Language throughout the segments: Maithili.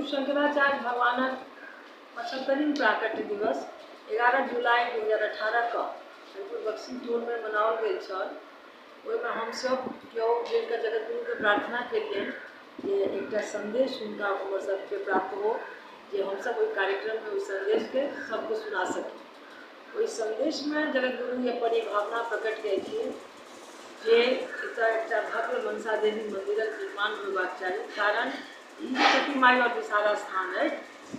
शंकराचार्य भगवानक 75वीं प्राकट्य दिवस 11 जुलाई 2018 का हरिपुर बक्सी टोल में मनाओल गई छल। ओहिमे हम सब केओ मिलकर जगतगुरु के प्रार्थना केलिए जे एक संदेश उनका हमर सबके प्राप्त हो, जे हम सब ओहि कार्यक्रम में उस संदेश के सबको सुना सकी। ओहि संदेश में जगतगुरु ये बड़ी भावना प्रकट कई थी जे एक भव्य मनसा देवी मंदिर निर्माण होबाक चाहिए। कारण सती माई और विशाला स्थान है,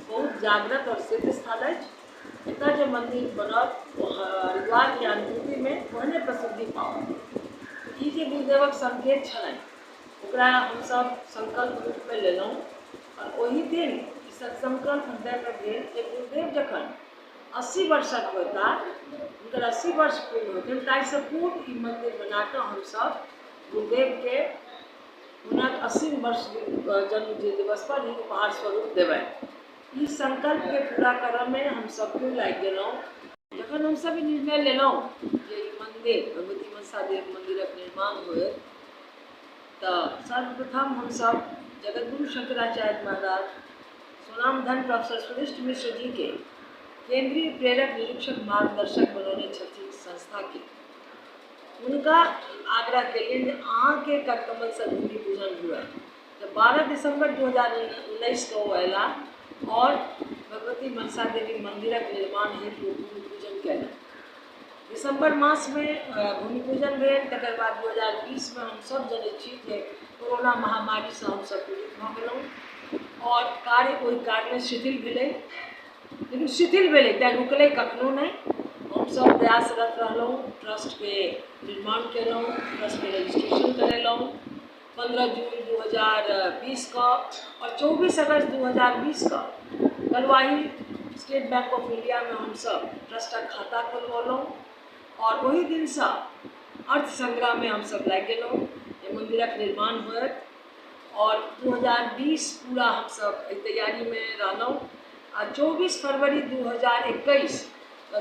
बहुत जागृत और सिद्ध स्थल है। इतना जो मंदिर बनल हरिद्वार की अनुभूति में पहले प्रसिद्धि पाओ। ये जे गुरुदेवक संकेत छलन ओकरा हम सब संकल्प रूप में लेलहुँ और वही दिन संकल्प हृदय में भेल जे गुरुदेव जखन 80 वर्षक होता, उनकर 80 वर्ष पूर्ण होते ताकि पूर्ण ई मंदिर बनाकर हम सब गुरुदेव के उनक 80 वर्ष जन्म दिवस पर ही उपहार स्वरूप देवे। इस संकल्प के पूरा करने में हम सबको लग गए। जखन हम सब निर्णय लेलहुँ जे मंदिर भगवती मनसा देवी मंदिर निर्माण हुए, तो सर्वप्रथम हम सब जगतगुरु शंकराचार्य महाराज सोनामधन प्रोफेसर सुरेश मिश्र जी के केंद्रीय प्रेरक निरीक्षक मार्गदर्शक बनौने छथिन संस्था के। उनका आग्रह के लिए अहाँ के करकमल से भूमि पूजन हुआ। तो 12 दिसंबर 2019 को अला और भगवती मनसा देवी मंदिर निर्माण हेतु भूमि पूजन कैल। दिसंबर मास में भूमि पूजन भेल। तकर बाद 2020 में हम सब जने छी जे कोरोना महामारी से हम सब पीड़ित भ गेलहुँ और कार्य ओहि कारण शिथिल भेलै। लेकिन शिथिल भेलै त्या रुकलै कखनो नहीं। हम सब प्रयासरत रहलहुँ, ट्रस्ट के निर्माण केलहुँ, ट्रस्ट के रजिस्ट्रेशन करेलहुँ 15 जून 2020 का और 24 अगस्त 2020 का Kalwahi state bank of India में हम सब ट्रस्ट का खाता खोलवलहुँ और वही दिन से अर्थ संग्रह में हम सब लग गए ये मंदिर निर्माण होत और 2020 पूरा हम सब तैयारी में रहलहुँ। 24 फरवरी 2021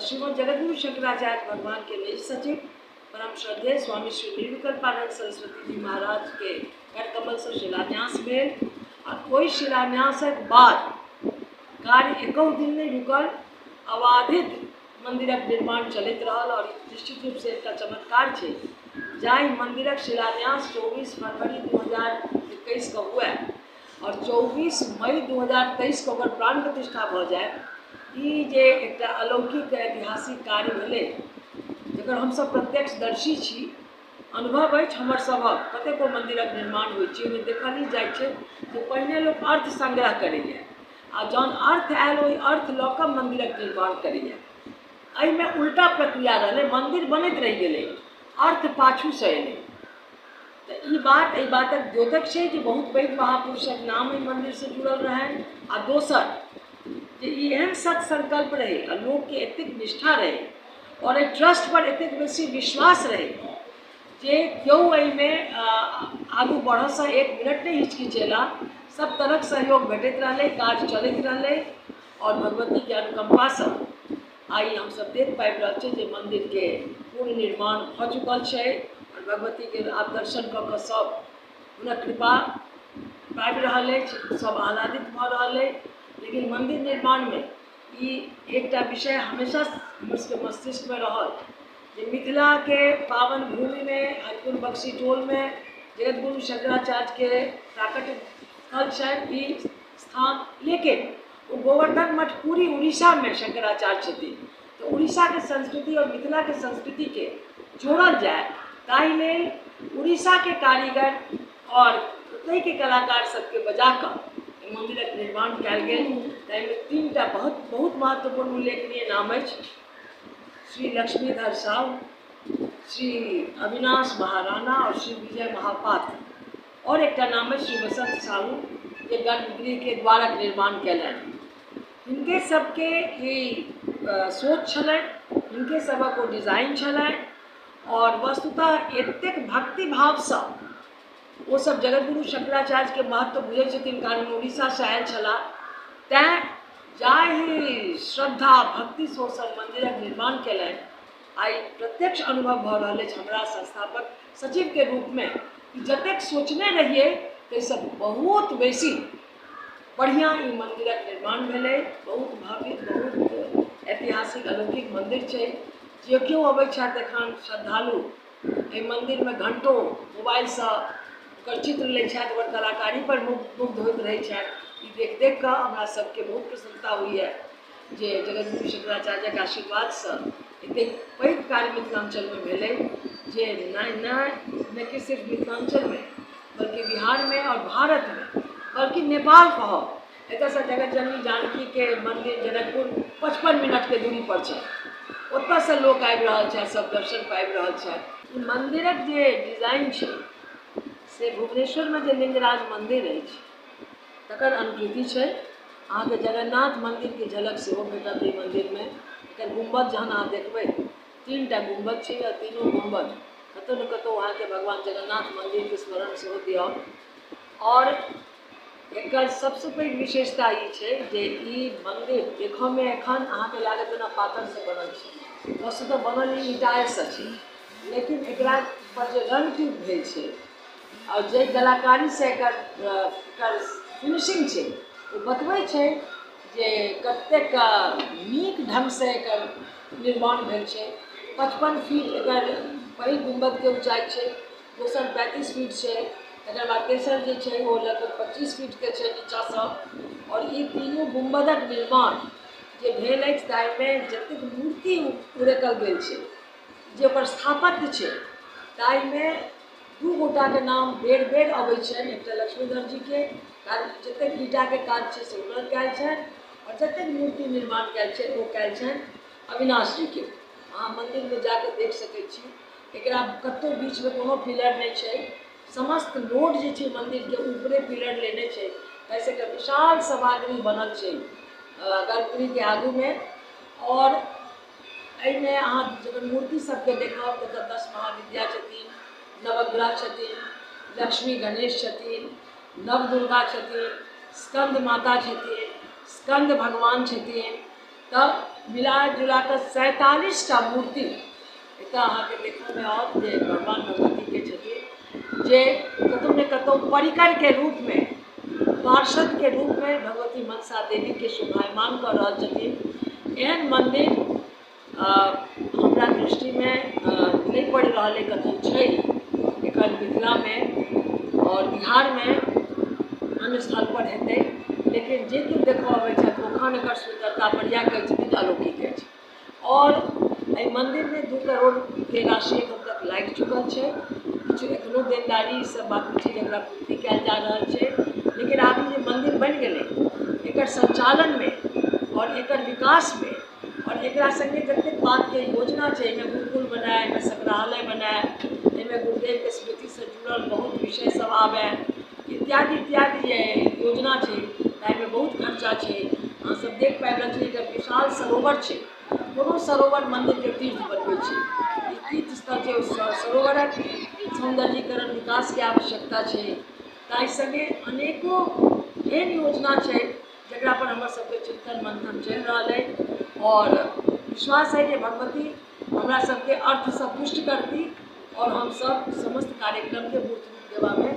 श्रीमद जगतगुरु शंकराचार्य भगवान के निज सचिव परम श्रद्धेय स्वामी श्री निर्विकल्पानंद सरस्वती जी महाराज के करकमल से शिलान्यास भेल और वही शिलान्यासक बाद कार्य एको दिन नहीं रुकल, अबाधित मंदिर निर्माण चलित रहल और निश्चित रूप से एक चमत्कार है जाहि मंदिर शिलान्यास 24 फरवरी 2021 को हुआ और 24 मई 2023 को अगर प्राण प्रतिष्ठा हो जाए, ये जे एक अलौकिक ऐतिहासिक कार्य भेले जकर हम सब प्रत्यक्षदर्शी छी। अनुभव है हमर सबक कतेको मंदिर निर्माण होइ छै, ओहिमे देखल जाए छै जे पहिने लोग अर्थ संग्रह करैए आ जौन अर्थ आयल ओहि अर्थ लऽ कऽ मंदिर निर्माण करैए। एहिमे उल्टा प्रक्रिया रहलै, मंदिर बनैत रहि गेलै, अर्थ पाछू से एलै। तो ई बातक द्योतक छै जे बहुत पैघ महापुरुषक नाम एहि मंदिर से जुड़ल रहनि आ दोसर जे एहन सत संकल्प रहे और लोग के एतेक निष्ठा रहे और एक ट्रस्ट पर एतेक बेसी विश्वास रहे जे क्यों एहिमे आगू बढ़ से एक मिनट नहीं हिचकिचेला। सब तरह सहयोग भेटैत रहलै, काज चलैत रहलै और भगवती के अनुकंपा से आई हम सब देख पाबि रहल छै जे मंदिर के पूर्ण निर्माण भ चुकल छै और भगवती के आप दर्शन कऽ कऽ सब हुनक कृपा पाबि रहल अछि, सब आह्लादित भ रहल अछि। लेकिन मंदिर निर्माण में ये एक विषय हमेशा हमर सबके मस्तिष्क में रहल जे मिथिला के पावन भूमि में हरिपुर बक्सी टोल में जगतगुरु शंकराचार्य के प्राकट्य स्थल छै ई स्थान। लेकिन वो गोवर्धन मठ पूरी उड़ीसा में शंकराचार्य छथिन, तो उड़ीसा के संस्कृति और मिथिला के संस्कृति के जोड़ल जाए ताहि लेल उड़ीसा के कारीगर और ओतहि के कलाकार सबके बजा कर मंदिर निर्माण कल गए। 3टा बहुत महत्वपूर्ण उल्लेखनीय नाम है श्री लक्ष्मीधर साहू, श्री अविनाश महाराणा और श्री विजय महापात्र और एक नाम है श्री बसंत साहू ये गर्भगृह के द्वारक निर्माण कैलन। इनके सबके ये सोच छलन, इनके सबक वो डिजाइन छलन और वस्तुतः एतेक भक्ति भाव से वो सब जगतगुरु शंकराचार्य के महत्व बुझे छथिन। कारण उड़ीसा से आयल छला तैं जाहि श्रद्धा भक्ति से सब मंदिर निर्माण कैलन। आई प्रत्यक्ष अनुभव भ रहल अछि हमरा संस्थापक सचिव के रूप में जतेक सोचने रहिए ताहि सब बहुत बेसी बढ़िया ई मंदिरक निर्माण भेलै। बहुत भव्य, बहुत ऐतिहासिक अलौकिक मंदिर छै। जे केओ अबै छथि एखन श्रद्धालु एहि मंदिरमे घंटों मोबाइलसँ ओकर चित्र लै छथि, ओकर कलाकारी पर मुग्ध होइत रहै छथि। ई देख देख कऽ हमरा सबके बहुत प्रसन्नता होइए जे जगतगुरु शंकराचार्यक आशीर्वादसँ एतेक पैघ कार्य मिथिलाञ्चलमे भेलै जे नहि कि सिर्फ मिथिलाञ्चलमे बल्कि बिहारमे और भारतमे बल्कि नेपाल कहब। एतयसँ जगत जननी जानकीके मंदिर जनकपुर 55 मिनटके दूरी पर छै। ओतयसँ लोक आबि रहल छथि, सब दर्शन पाबि रहल छथि। ई मंदिरक जे डिजाइन छै से भुवनेश्वरमे जे लिंगराज मंदिर अछि तकर अनुकृति छै। अहाँके जगन्नाथ मंदिरके झलक सेहो भेटत एहि मंदिरमे। एकर गुम्बद जहन अहाँ देखबै 3टा गुम्बद छै आ तीनों गुम्बद कतहु ने कतहु अहाँके भगवान जगन्नाथ मंदिरके स्मरण सेहो दिअत। और एकर सबसँ पैघ विशेषता ई छै जे ई मंदिर देखऽमे एखन अहाँके लागत जेना पाथरसँ बनल छै। वस्तुतः बनल ई ईंटासँ छै, लेकिन एकरा पर जे रंग भेल छै और जे कलाकारीसँ एकर फिनिशिंग छै ओ बतबै छै जे कतेक नीक ढङ्गसँ एकर निर्माण भेल छै। 55 फीट एकर पहिल गुम्बदके ऊँचाइ छै, दोसर 35 फीट छै, तकर बाद तेसर जे छै ओ लगभग 25 फीटके छै नीचाँसँ। और ई तीनू गुम्बदक निर्माण जे भेल अछि ताहिमे जतेक मूर्ति उरेकल गेल छै, जे ओकर स्थापत्य छै ताहिमे 2 गोटाके नाम बेर बेर अबै छनि। एकटा लक्ष्मीधर जीके जतेक ईंटाके काज छै से हुनकर कयल छनि, और जतेक मूर्ति निर्माण कयल छै ओ कयल छनि अविनाश जीके। अहाँ मन्दिरमे जाके देख सकै छी, एकरा कतहु बीचमे कोनो पिलर नहि छै। समस्त लोड जे छै मन्दिरके ऊपरे पिलर लेने छै, ताहिसँ एकटा विशाल सभागृह बनल छै गर्भगृहके आगूमे। और एहिमे अहाँ जखन मूर्ति सबके देखब तऽ 10 महाविद्या छथिन, नवग्रह छथिन, लक्ष्मी गणेश छथिन, नवदुर्गा छथिन, स्कंद माता छथिन, स्कंद भगवान छथिन। तब मिला जुला कऽ 47टा मूर्ति एतऽ अहाँके देखऽमे आओत जे भगवान भगवतीके छथिन, जे कतहु ने कतहु परिकरके रूपमे, पार्षदके रूपमे भगवती मनसा देवीके शोभायमान कऽ रहल छथिन। एहन मन्दिर हमरा दृष्टिमे नहि पड़ि रहल अइ कतहु छै एखन मिथिलामे और बिहारमे। अन्य स्थल पर हेतै, लेकिन जे केओ देखऽ अबै छथि ओखन एकर सुन्दरता पर इएह कहै छथिन जे अलौकिक अछि। और एहि मन्दिरमे 2 करोड़के राशि एखन तक लागि चुकल छै। किछु एखनो देनदारी सब बाकी छै जकरा पूर्ति कयल जा रहल छै। लेकिन आब ई जे मन्दिर बनि गेलै एकर संचालनमे और एकर विकासमे और एकरा संगे जतेक बातके योजना छै, एहिमे गुरुकुल बनाए, एहिमे संग्रहालय बनाए, एहिमे गुरुदेवके स्मृतिसँ जुड़ल बहुत विषय सब आबए, इत्यादि इत्यादि जे योजना छै ताहिमे बहुत खर्चा छै। अहाँ सब देख पाबि रहल छियै एकटा विशाल सरोवर छै। कोनो सरोवर मन्दिरके तीर्थ बनबै छै, ई तीर्थ स्थल छै। सरोवरक सौन्दर्यीकरण विकासके आवश्यकता छै। ताहि संगे अनेको एहन योजना छै जकरा पर हमर सबके चिंतन मंथन चलि रहल अइ। और विश्वास है जे भगवती हमरा सबके अर्थसँ पुष्ट करती और हम सब समस्त कार्यक्रमके मूर्त रूप देबामे